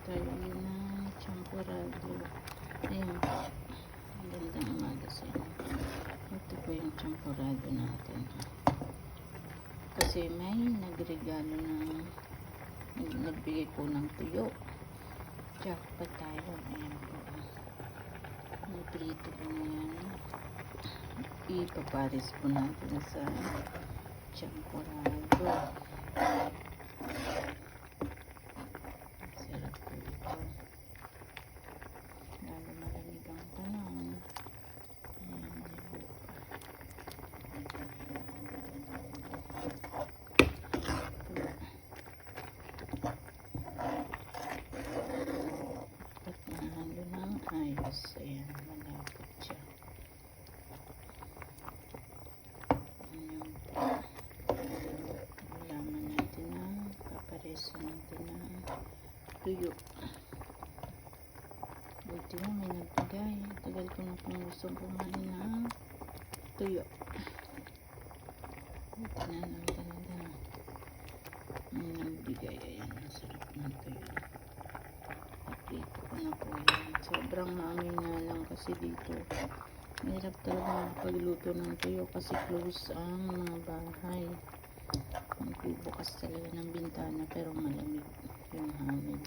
tayo ng champurado. Ayun po. Magandang umaga sa inyo. Ito po yung champurado natin. Kasi may nagregalo ng nagbigay po ng tuyo. Jackpot tayo. Ayan po. May prito po na yan. Ipaparis po natin sa champurado. Sarap po ito. Lalo malamig ang panahon. Ayan, at mahalo ng ayos. Ayan, malapit siya. Ayan po. Laman natin ng papareso natin ng tuyo. Buti mo may nagbigay. Tagal ko na kung gustong kumain ng tuyo. Buti na lang talaga. May nagbigay. Ayan, masarap ng tuyo. Naprito ko na po yan. Sobrang mahina lang kasi dito. Mahirap talaga magpagluto ng tuyo kasi close ang mga bahay. Magbubukas talaga ng bintana pero malamig yung hangin.